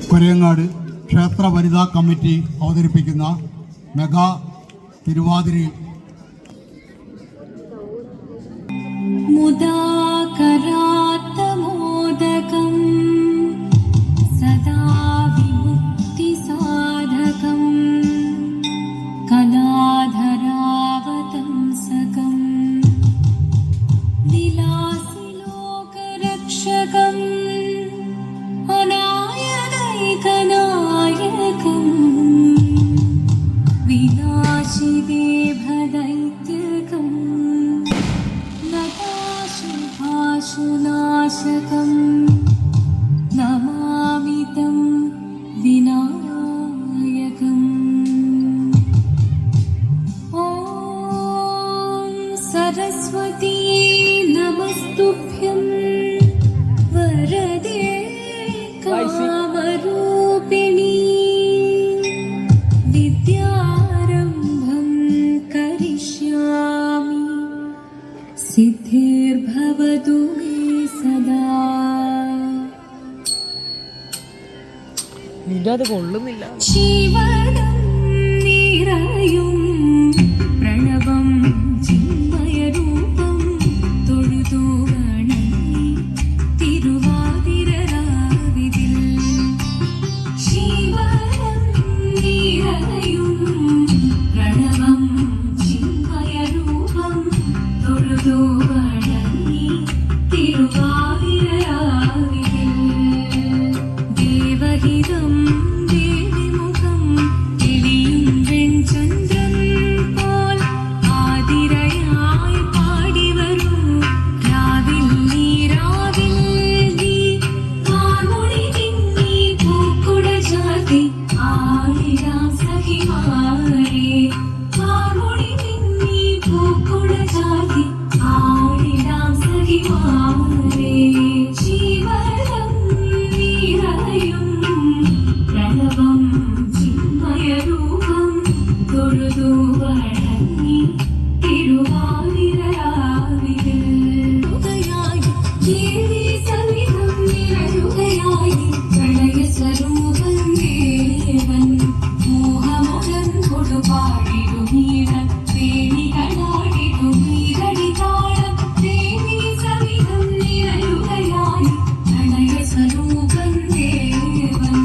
കുരയങ്ങാട് ക്ഷേത്ര വനിതാ കമ്മിറ്റി അവതരിപ്പിക്കുന്ന മെഗാ തിരുവാതിരയിൽ മുദാകരാത്തമോദകം സദാ വിമുക്തി സാധകം കലാധരാവതംസകം വിലാസി ലോകരക്ഷകം അനായകൈകനായകം വിനാശിദേഭദൈത്യകം നതാശുഭാശുനാശകം നമാമിതം വിനായകം. ഓം സരസ്വതീ നമസ്തുഭ്യം വരദേ കാമരൂപിണി വിദ്യാരംഭം കരിഷ്യാമി സിദ്ധിർഭവതു മേ സദാ. അത് കൊള്ളുന്നില്ല. ശിവനം നിറയും പ്രണവം ചിന്മയരൂപം തൊഴുതു വണങ്ങി തിരുവാതിരരാവിതിൽ. ശിവനം നിറയും പ്രണവം ചിന്മയരൂപം തൊഴുതു വണങ്ങി തിരുവാതിരരാവിതിൽ. ദേവഹിതം ദേവിമുഖം എളിയും വെൺചന്ദ്രൻ പോൽ ആതിരയായി പാടിവരൂ രാവിൽ നീ കാർമുടി തിങ്ങി പൂക്കുട ചാർത്തി ആടിടാം സഖിമാരേ. കാർമുടി തിങ്ങി പൂക്കുട ചാർത്തി ആടിടാം സഖിമാരേ. ശിവനം നിറയും പ്രണവം ചിന്മയരൂപം തൊഴുതു വണങ്ങി തിരുവാതിരരാവിതിൽ. ദേവി സവിധം നിറയുകയായി പ്രളയസ്വരൂപൻ ദേവൻ. മോഹമുഖൻ കൊടുപാടിടുമീടൻ വേണികളാടിടുമീരടി താളം. ദേവി സവിധം നിറയുകയായി പ്രളയസ്വരൂപൻ ദേവൻ.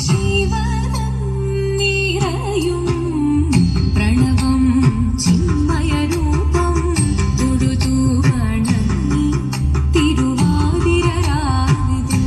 ശിവനം നിറയും പ്രണവം ചിന്മയരൂപം തൊഴുതു വണങ്ങി തിരുവാതിരരാവിതിൽ.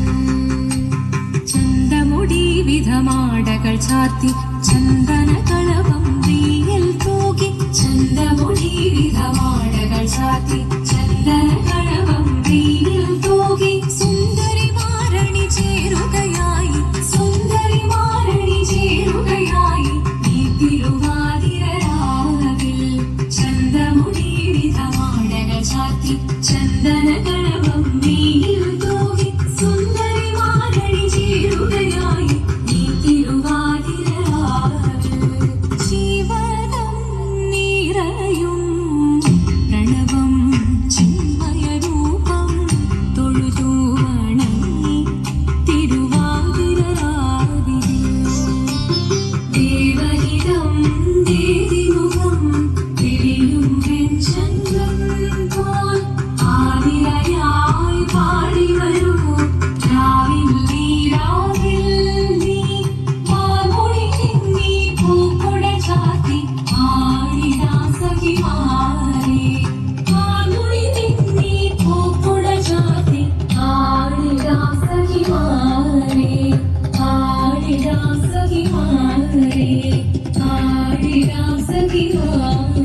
ചന്തമുടി വിധമാടകൾ ചാർത്തി ചന്ദനകളഭം വീയൽ തൂകി. ചന്തമുടി വിധമാടകൾ ചാർത്തി ചന്ദനകളഭം വീയൽ തൂകി. സുന്ദരിമാരണി ചേരുകയായി സുന്ദരിമാരണി ചേരുകയായി ഈ തിരുവാതിരരാവിൽ. ചന്തമുടി വിധമാടകൾ ചാർത്തി ചന്ദനകളഭം വീയൽ തൂകി. സുന്ദരിമാരണി ചേരുകയായി ഈ തിരുവാതിരരാവിൽ. ശിവനം നിറയും പ്രണവം ചിന്മയരൂപം തൊഴുതു വണങ്ങി തിരുവാതിരരാവിൽ. ദേവഹിതം ദേവിമുഖം എളിയും വെൺചന്ദ്രൻ പോൽ ആതിരയായി പാടിവരൂ രാവിൽ നീ കാർമുടി തിങ്ങി പൂക്കുട ചാർത്തി ആടിടാം സഖിമാരേ. കാർമുടി തിങ്ങി പൂക്കുട ചാർത്തി ആടിടാം സഖിമാരേ. ആടിടാം സഖിമാരേ. ആടിടാം സഖിമാരേ.